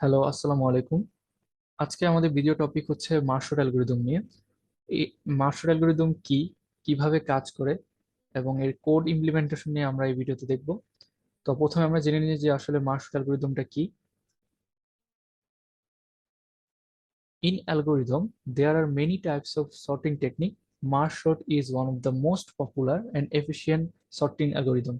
Hello, আসসালামু আলাইকুম। আজকে আমাদের ভিডিও টপিক হচ্ছে মার্শল অ্যালগরিদম নিয়ে। এই মার্শল অ্যালগরিদম কি, কিভাবে কাজ করে এবং এর কোড ইমপ্লিমেন্টেশন নিয়ে আমরা এই ভিডিওতে দেখব। তো প্রথমে আমরা জেনে নিই যে আসলে মার্শল অ্যালগরিদমটা কি। In algorithm, there are many types of sorting technique. Merge sort is one of the most popular and efficient sorting algorithm.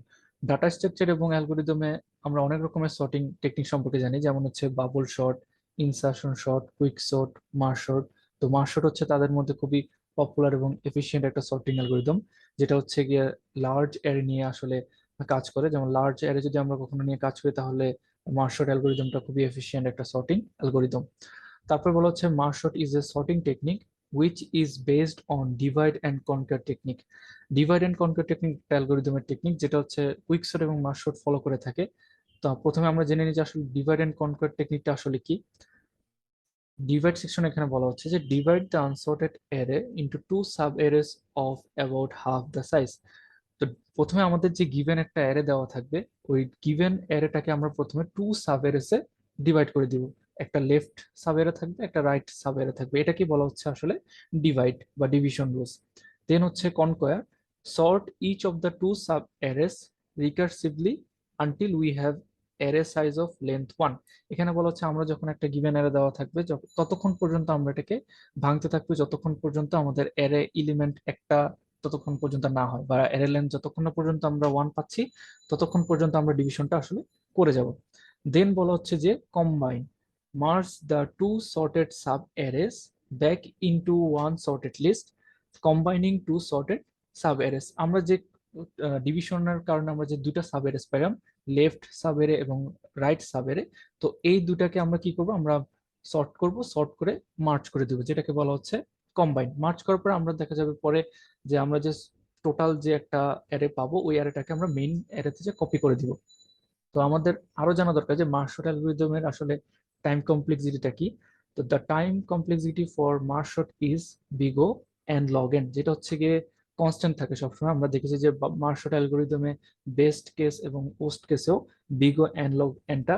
Data structure এবং অ্যালগরিদমে আমরা অনেক রকমের সর্টিং টেকনিক সম্পর্কে জানি, যেমন হচ্ছে bubble short, insertion short, quick short, merge short. তো মার্জ শর্ট হচ্ছে তাদের মধ্যে খুবই পপুলার এবং এফিশিয়েন্ট একটা সর্টিং অ্যালগরিদম, যেটা হচ্ছে গিয়ে লার্জ অ্যারে নিয়ে আসলে কাজ করে। যেমন লার্জ অ্যারে যদি আমরা কখনো নিয়ে কাজ করি, তাহলে মার্জ শর্ট অ্যালগরিদমটা খুবই এফিশিয়েন্ট একটা সর্টিং অ্যালগরিদম। তারপর বলা হচ্ছে merge sort is a sorting technique which is based on divide and conquer technique. Divide and conquer technique অ্যালগরিদমের টেকনিক, যেটা হচ্ছে কুইক সর্ট এবং মার্জ সর্ট ফলো করে থাকে। তো প্রথমে আমরা জেনে নিই যে আসলে ডিভাইড এন্ড কনকার টেকনিকটা আসলে কি। ডিভাইড সেকশন এখানে বলা হচ্ছে যে divide the unsorted array into two sub arrays of about half the size. তো প্রথমে আমাদের যে গিভেন একটা অ্যারে দেওয়া থাকবে, ওই গিভেন অ্যারেটাকে আমরা প্রথমে টু সাব অ্যারেসে ডিভাইড করে দিব। একটা লেফট সাব অ্যারে থাকবে, একটা রাইট সাব অ্যারে থাকবে। এটাকে বলা হচ্ছে আসলে ডিভাইড বা ডিভিশন রুলস। দেন হচ্ছে conquer, sort each of the two sub arrays recursively until we have array size of length one. এখানে বলা হচ্ছে আমরা যখন একটা গিভেন অ্যারে দেওয়া থাকবে, ততক্ষণ পর্যন্ত আমরা এটাকে ভাঙতে থাকবো, যতক্ষণ পর্যন্ত আমাদের অ্যারে এলিমেন্ট একটা ততক্ষণ পর্যন্ত না হয়, বা অ্যারে লেন্থ যতক্ষণ না পর্যন্ত আমরা ওয়ান পাচ্ছি, ততক্ষণ পর্যন্ত আমরা ডিভিশনটা আসলে করে যাব। দেন বলা হচ্ছে যে combine, merge the two sorted sub arrays back into one sorted list, combining two sorted sub arrays. আমরা যে ডিভিশনের কারণে আমরা যে দুটা সাব অ্যারেস পেলাম, লেফট সাব অ্যারে এবং রাইট সাব অ্যারে, তো এই দুটাকে আমরা কি করব, আমরা সর্ট করব, সর্ট করে মার্চ করে দিব, যেটাকে বলা হচ্ছে কম্বাইন। মার্চ করার পর আমরা দেখা যাবে পরে যে আমরা যে টোটাল যে একটা অ্যারে পাবো, ওই অ্যারেটাকে আমরা মেইন অ্যারেতে যে কপি করে দিব। তো আমাদের আরো জানা দরকার যে মার্জ সর্ট অ্যালগরিদমের আসলে টাইম কমপ্লেক্সিটিটা কি। তো the time complexity for merge sort is big O n log n, যেটা হচ্ছে গিয়ে কনস্ট্যান্ট থাকে সবসময়। আমরা দেখেছি যে মার্জ সর্ট অ্যালগরিদমে বেস্ট কেস এবং পোস্ট কেসেও বিগ ও এন্ড লগ এনটা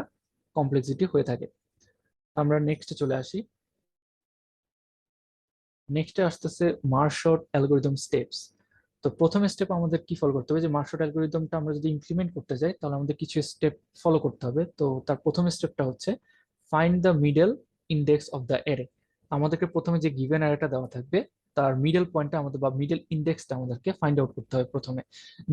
কমপ্লেক্সিটি হয়ে থাকে। আমরা নেক্সটে চলে আসি। নেক্সটে আসতেছে মার্জ সর্ট অ্যালগরিদম স্টেপস। তো প্রথম স্টেপ আমাদের কি ফলো করতে হবে, যে মার্জ সর্ট অ্যালগরিদমটা আমরা যদি ইমপ্লিমেন্ট করতে যাই, তাহলে আমাদের কিছু স্টেপ ফলো করতে হবে। তো তার প্রথম স্টেপটা হচ্ছে find the middle index of the array. আমাদেরকে প্রথমে যে গিভেন অ্যারেটা দেওয়া থাকবে, তার মিডল পয়েন্টটা আমাদের বা মিডল ইন্ডেক্সটা আমাদেরকে ফাইন্ড আউট করতে হবে প্রথমে।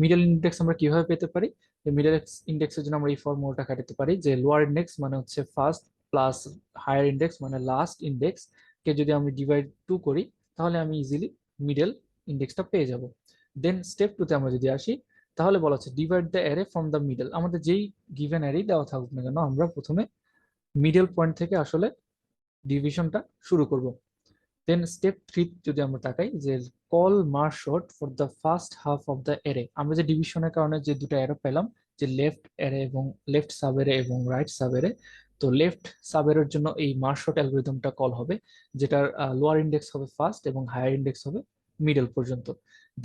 মিডল ইন্ডেক্স আমরা কিভাবে পেতে পারি? মিডল ইন্ডেক্সের জন্য আমরা এই ফর্মুলাটা খাটাতে পারি, যে লোয়ার ইন্ডেক্স মানে হচ্ছে ফার্স্ট, প্লাস হায়ার ইন্ডেক্স মানে লাস্ট ইন্ডেক্স কে যদি আমি ডিভাইড টু করি, তাহলে আমি ইজিলি মিডল ইন্ডেক্সটা পেয়ে যাব। দেন স্টেপ টুতে আমরা যদি আসি, তাহলে বলা হচ্ছে divide the array from the middle. আমাদের যেই গিভেন অ্যারে দেওয়া থাকুক না কেন, আমরা প্রথমে মিডল পয়েন্ট থেকে আসলে ডিভিশনটা শুরু করব। দেন স্টেপ থ্রি যদি আমরা তাকাই, যে call merge sort for the first half of the array. আমরা যে ডিভিশনের কারণে যে দুটো অ্যারে পেলাম, যে লেফট অ্যারে এবং লেফট সাব অ্যারে এবং রাইট সাব অ্যারে, তো লেফট সাব অ্যারের জন্য এই মার্জ সর্ট অ্যালগরিদমটা কল হবে, যেটার লোয়ার ইন্ডেক্স হবে ফার্স্ট এবং হায়ার ইন্ডেক্স হবে মিডল পর্যন্ত।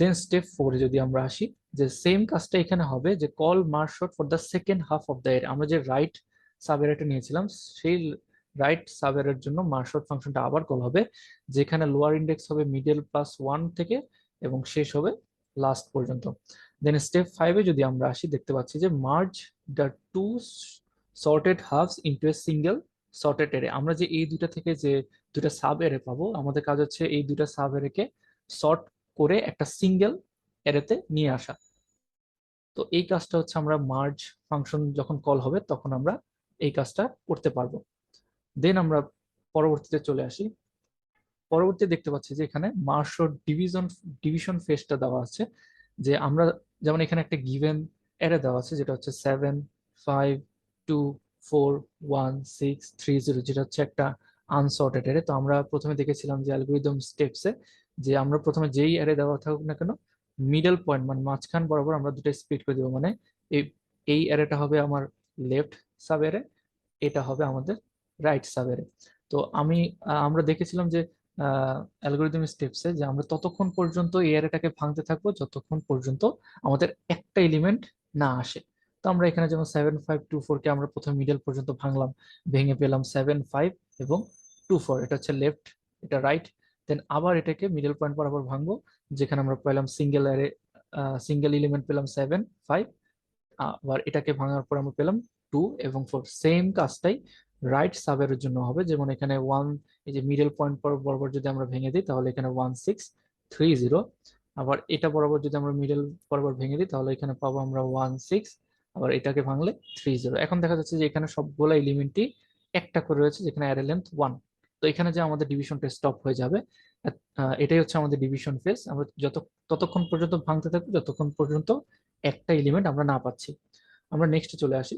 দেন স্টেপ ফোরে যদি আমরা আসি, যে সেম কাজটা এখানে হবে, যে call merge sort for the second half of the array. আমরা যে রাইট সাব অ্যারেটা নিয়েছিলাম, সেই রাইট সাব অ্যারের জন্য মার্জ সর্ট ফাংশনটা আবার কল হবে, যেখানে লোয়ার ইন্ডেক্স হবে মিডল প্লাস ওয়ান থেকে এবং শেষ হবে লাস্ট পর্যন্ত। দেন স্টেপ ফাইভে যদি আমরা আসি, দেখতে পাচ্ছি যে merge the two sorted halves into a single sorted array. আমরা যে এই দুটা থেকে যে দুটা সাব এরে পাবো, আমাদের কাজ হচ্ছে এই দুটা সাব এরেকে সর্ট করে একটা সিঙ্গেল এরেতে নিয়ে আসা। তো এই কাজটা হচ্ছে আমরা মার্জ ফাংশন যখন কল হবে, তখন আমরা এই কাজটা করতে পারবো। দেন আমরা পরবর্তীতে চলে আসি। পরবর্তী দেখতে পাচ্ছি যে এখানে মার্শো ডিভিশন ফেসটা দেওয়া আছে, যে আমরা যেমন এখানে একটা গিভেন অ্যারে দেওয়া আছে, যেটা হচ্ছে 7 5 2 4 1 6 3 0, যেটা হচ্ছে একটা আনসর্টেড অ্যারে। তো আমরা প্রথমে দেখেছিলাম যে অ্যালগরিদম স্টেপসে, যে আমরা প্রথমে যেই অ্যারে দেওয়া থাকুক না কেন, মিডল পয়েন্ট মানে মাঝখান বরাবর আমরা দুটো স্প্লিট করে দেবো। মানে এই এই অ্যারেটা হবে আমার লেফট সাব অ্যারে, এটা হবে আমাদের রাইট সাব অ্যারে। তো আমরা দেখেছিলাম যে অ্যালগোরিদম স্টেপসে, যে আমরা ততক্ষণ পর্যন্ত এই অ্যারেটাকে ভাঙতে থাকবো যতক্ষণ পর্যন্ত আমাদের একটা এলিমেন্ট না আসে। তো আমরা এখানে যেমন 7524 কে আমরা প্রথমে মিডল পর্যন্ত ভাঙলাম, ভেঙে পেলাম 75 এবং 24, এটা হচ্ছে লেফট, এটা রাইট। দেন আবার এটাকে মিডল পয়েন্ট বরাবর ভাঙবো, যেখানে আমরা পেলাম সিঙ্গেল অ্যারে, সিঙ্গেল এলিমেন্ট পেলাম 7 5। আবার এটাকে ভাঙার পর আমরা পেলাম 2 এবং 4। সেম কাজটাই রাইট সাবের জন্য হবে, যেমন এখানে 1, এই যে মিডল পয়েন্ট বরাবর যদি আমরা ভেঙে দিই তাহলে এখানে 1630। আবার এটা বরাবর যদি আমরা মিডল বরাবর ভেঙে দিই তাহলে এখানে পাবো আমরা 16। আবার এটাকে ভাঙলে 30। এখন দেখা যাচ্ছে যে এখানে সবগুলো এলিমেন্টই একটা করে রয়েছে, যেখানে অ্যারে লেন্থ 1। তো এখানে যে আমাদের ডিভিশনটা স্টপ হয়ে যাবে, এটাই হচ্ছে আমাদের ডিভিশন ফেজ। আমরা ততক্ষণ পর্যন্ত ভাঙতে থাকবো যতক্ষণ পর্যন্ত একটা এলিমেন্ট আমরা না পাচ্ছি। আমরা নেক্সট চলে আসি।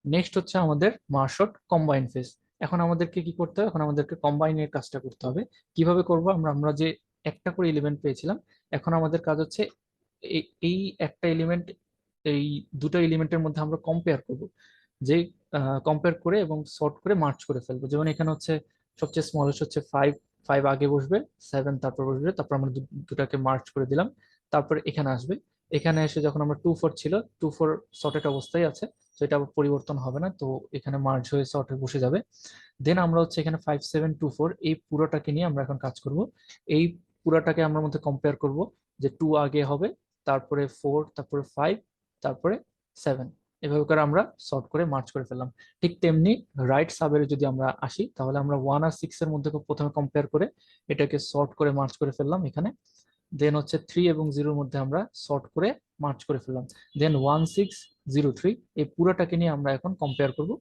নেক্সট হচ্ছে আমাদের মার্শট কম্বাইন ফেজ। এখন আমাদেরকে কি করতে হবে? এখন আমাদেরকে কম্বাইনের কাজটা করতে হবে। কিভাবে করব? আমরা আমরা যে একটা করে এলিমেন্ট পেয়েছিলাম, এখন আমাদের কাজ হচ্ছে এই একটা এলিমেন্ট, এই দুটো এলিমেন্টের মধ্যে আমরা কম্পেয়ার করব, যে কম্পেয়ার করে এবং সর্ট করে মার্চ করে ফেলবো। যেমন এখানে হচ্ছে সবচেয়ে স্মলেস্ট হচ্ছে 5, 5 আগে বসবে, 7 তারপর বসবে, তারপর আমরা দুটাকে মার্চ করে দিলাম। তারপর এখানে আসবে, এখানে এসে যখন আমরা 2 4 ছিল, 2 4 সর্টেড অবস্থায় আছে, তো এটা আবার পরিবর্তন হবে না, তো এখানে মার্জ হয়ে সর্টে বসে যাবে। দেন আমরা হচ্ছে এখানে 5724 এই পুরোটাকে নিয়ে আমরা এখন কাজ করব। এই পুরোটাকে আমরা মধ্যে কম্পেয়ার করব, যে 2 আগে হবে, তারপরে 4, তারপরে 5, তারপরে 7। এভাবে করে আমরা সর্ট করে মার্চ করে ফেললাম। ঠিক তেমনি রাইট সাবের যদি আমরা আসি, তাহলে আমরা 1 আর 6 এর মধ্যে প্রথমে কম্পেয়ার করে এটাকে সর্ট করে মার্চ করে ফেললাম এখানে। দেন হচ্ছে 3 এবং 0 মধ্যে আমরা সর্ট করে মার্চ করে ফেললাম। দেন 1603 এই পুরোটাকে নিয়ে আমরা এখন কম্পেয়ার করব,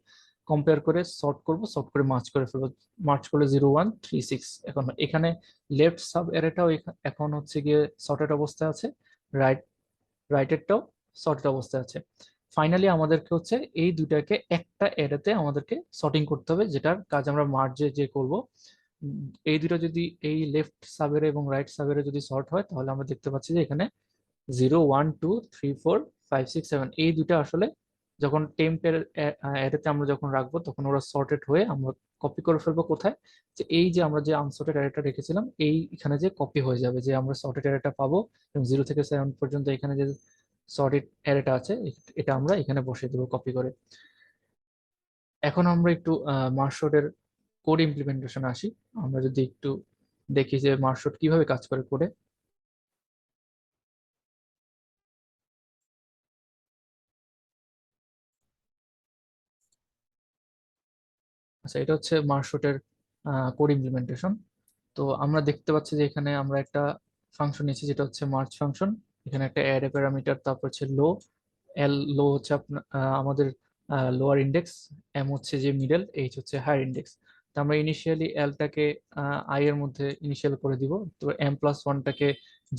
কম্পেয়ার করে সর্ট করব, সর্ট করে মার্চ করে ফেলবো, মার্চ করলে 0136। এখন এখানে লেফট সাব অ্যারেটাও এখন হচ্ছে গিয়ে সর্টেড অবস্থায় আছে, রাইট রাইটেরটাও সর্টেড অবস্থায় আছে। ফাইনালি আমাদেরকে হচ্ছে এই দুটাকে একটা অ্যারেতে আমাদেরকে সর্টিং করতে হবে, যেটার কাজ আমরা মার্জে যে করব। এই দুটো যদি এই লেফট সাবের এবং রাইট সাবের যদি সর্ট হয়, তাহলে আমরা দেখতে পাচ্ছি যে এখানে 0 1 2 3 4 5 6 7 এই দুটো আসলে যখন টেম্পের অ্যারেতে আমরা যখন রাখবো, তখন ওরা সর্টেড হয়ে আমরা কপি করে ফেলবো কোথায়, যে এই যে আমরা যে আনসর্টেড অ্যারেটা রেখেছিলাম এই এখানে যে কপি হয়ে যাবে, যে আমরা সর্টেড অ্যারেটা পাবো এবং 0 থেকে 7 পর্যন্ত এখানে যে সর্টেড অ্যারেটা আছে এটা আমরা এখানে বসিয়ে দেবো কপি করে। এখন আমরা একটু মার্শটের কোড ইমপ্লিমেন্টেশন আসি। আমরা যদি একটু দেখি যে মার্শট কিভাবে কাজ করে কোডে। আচ্ছা, এটা হচ্ছে মার্শটের কোড ইমপ্লিমেন্টেশন। তো আমরা দেখতে পাচ্ছি যে এখানে আমরা একটা ফাংশন নিয়েছি, যেটা হচ্ছে মার্চ ফাংশন। এখানে একটা অ্যারে প্যারামিটার, তারপর হচ্ছে লো, এল লো হচ্ছে আমাদের লোয়ার ইন্ডেক্স, এম হচ্ছে যে মিডল, এইচ হচ্ছে হায়ার ইন্ডেক্স। তো আমরা ইনিশিয়ালি এলটাকে আই এর মধ্যে ইনিশিয়াল করে দিব, তো M+1টাকে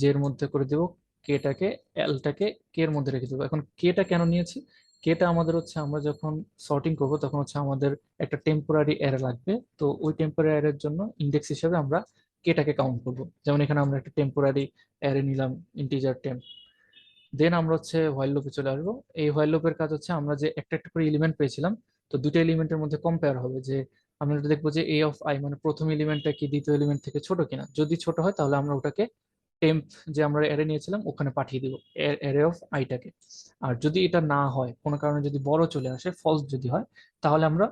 জে এর মধ্যে করে দিব, কেটাকে এলটাকে কে এর মধ্যে রেখে দেবো। এখন কেটা কেন নিয়েছি? কেটা আমাদের হচ্ছে আমরা যখন সর্টিং করব তখন হচ্ছে আমাদের একটা টেম্পোরারি অ্যারে লাগবে, তো ওই টেম্পোরারি অ্যারের জন্য ইন্ডেক্স হিসেবে আমরা কেটাকে কাউন্ট করব। যেমন এখানে আমরা একটা টেম্পোরারি অ্যারে নিলাম, ইন্টিজার 10। দেন আমরা হচ্ছে হোয়াইল লুপে চলে আসবো। এই হোয়াইল লুপের কাজ হচ্ছে আমরা যে একটা একটা করে এলিমেন্ট পেয়েছিলাম, তো দুটো এলিমেন্টের মধ্যে কম্পেয়ার হবে, যে আমরা দেখবো যে এ অফ আই মানে প্রথম এলিমেন্টটা কি দ্বিতীয় এলিমেন্ট থেকে ছোট কিনা। যদি ছোট হয় তাহলে আমরা ওটাকে টেম্প যে আমরা অ্যারে নিয়েছিলাম ওখানে পাঠিয়ে দিব, অ্যারে অফ আইটাকে। আর যদি এটা না হয়, কোনো কারণে যদি বড় চলে আসে, ফলস যদি হয়, তাহলে আমরা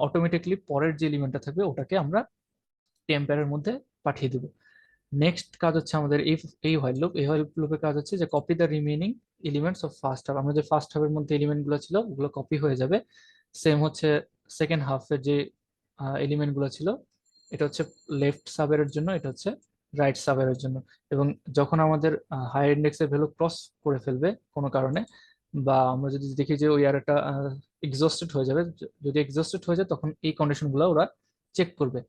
অটোমেটিকলি পরের যে এলিমেন্টটা থাকবে ওটাকে আমরা টেম্পারের মধ্যে পাঠিয়ে দিব। নেক্সট কাজ হচ্ছে আমাদের এই এই হোয়াইল লুপ, এই হোয়াইল লুপের কাজ হচ্ছে যে copy the remaining elements of first half. আমাদের ফার্স্ট হাফের মধ্যে এলিমেন্ট গুলো ছিল ওগুলো কপি হয়ে যাবে। সেম হচ্ছে সেকেন্ড হাফের যে এলিমেন্ট গুলো ছিল, এটা হচ্ছে লেফট সাবের জন্য, এটা হচ্ছে রাইট সাবের জন্য। এবং যখন আমাদের হায়ার ইন্ডেক্সের ভ্যালু ক্রস করে ফেলবে কোনো কারণে, বা আমরা যদি দেখি যে ওই অ্যারেটা এক্সস্টেড হয়ে যাবে, যদি এক্সস্টেড হয়ে যায় তখন এই কন্ডিশনগুলো ওরা চেক করবে।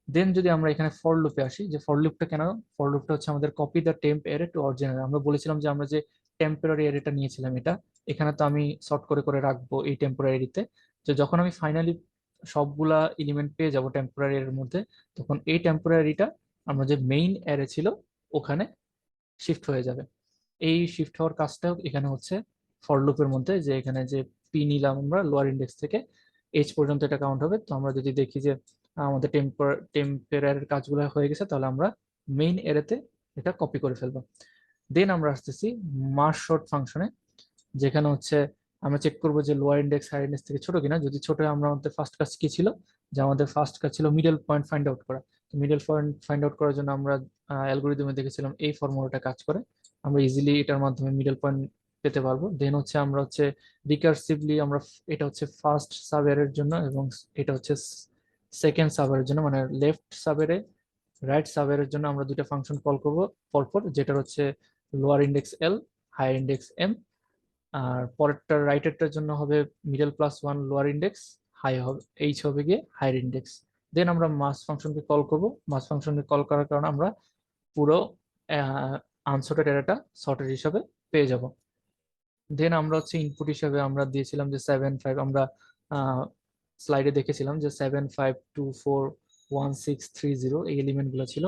দেন যদি আমরা এখানে ফর লুপে আসি, যে ফর লুপটা কেন, ফর লুপটা হচ্ছে আমাদের copy the temp array to original. আমরা বলেছিলাম যে আমরা যে টেম্পোরারি অ্যারেটা নিয়েছিলাম এটা এখানে তো আমি সর্ট করে করে রাখবো এই টেম্পোরারিতে, যে যখন আমি ফাইনালি সবগুলা এলিমেন্ট পেয়ে যাব টেম্পোরারি এর মধ্যে, তখন এই টেম্পোরারিটা আমরা যে মেইন অ্যারে ছিল ওখানে শিফট হয়ে যাবে। এই শিফট হওয়ার কাজটাও এখানে হচ্ছে ফর লুপের মধ্যে, যে এখানে যে পি নিলাম আমরা লোয়ার ইন্ডেক্স থেকে এইচ পর্যন্ত এটা কাউন্ট হবে। তো আমরা যদি দেখি যে আমাদের টেম্পোরারির কাজগুলো হয়ে গেছে, তাহলে আমরা মেইন এরেতে এটা কপি করে ফেলবো। দেন আমরা আসতেছি মার্জ শর্ট ফাংশনে। যেখানে হচ্ছে আমরা চেক করবো যে লোয়ার ইন্ডেক্স হায়ার ইন্ডেক্স থেকে ছোট কিনা। যদি ছোট হয়, আমরা আমাদের ফার্স্ট কাজ কি ছিল, যে আমাদের ফার্স্ট কাজ ছিল মিডল পয়েন্ট ফাইন্ড আউট করা। তো মিডল পয়েন্ট ফাইন্ড আউট করার জন্য আমরা অ্যালগোরিদমে দেখেছিলাম এই ফর্মুলাটা কাজ করে, আমরা ইজিলি এটার মাধ্যমে মিডল পয়েন্ট পেতে পারবো। দেন হচ্ছে আমরা হচ্ছে রিকার্সিভলি আমরা এটা হচ্ছে ফার্স্ট সাবের জন্য এবং এটা হচ্ছে সেকেন্ড সাবের জন্য, মানে লেফট সাবেরে রাইট সাবের জন্য আমরা দুইটা ফাংশন কল করব পরপর, যেটা হচ্ছে lower index L, higher index M. আর পরেরটা রাইটেরটার জন্য হবে middle plus one lower index, high হবে এইচ হবে গিয়ে হায়ার ইন্ডেক্স। দেন আমরা মাস ফাংশনকে কল করব, মাস ফাংশনকে কল করার কারণে আমরা পুরো আনসর্টেড এরাটা সর্টেড হিসাবে পেয়ে যাব। দেন আমরা হচ্ছে ইনপুট হিসাবে আমরা দিয়েছিলাম যে 7 5, আমরা স্লাইডে দেখেছিলাম যে 7 5 2 4 1 6 3 0 এই এলিমেন্ট গুলো ছিল,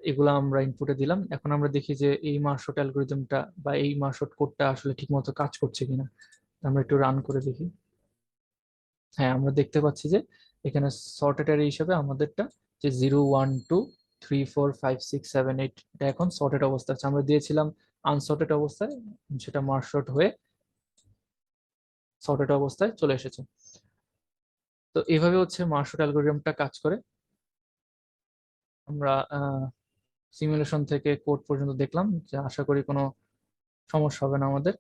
এগুলো আমরা ইনপুটে দিলাম। এখন আমরা দেখি যে এই মার্শট অ্যালগোরিদমটা বা এই মার্শট কোডটা আসলে ঠিকমতো কাজ করছে কিনা। আমরা একটু রান করে দেখি। হ্যাঁ, আমরা দেখতে পাচ্ছি যে এখানে সর্টেড অ্যারে হিসেবে আমাদেরটা যে 0 1 2 3 4 5 6 7 8 এটা এখন সর্টেড অবস্থা আছে। আমরা দিয়েছিলাম আনসর্টেড অবস্থায়, সেটা মার্শট হয়ে সর্টেড অবস্থায় চলে এসেছে। তো এইভাবে হচ্ছে মার্শট অ্যালগোরিদমটা কাজ করে। আমরা সিমুলেশন থেকে কোড পর্যন্ত দেখলাম, যে আশা করি কোনো সমস্যা হবে না আমাদের।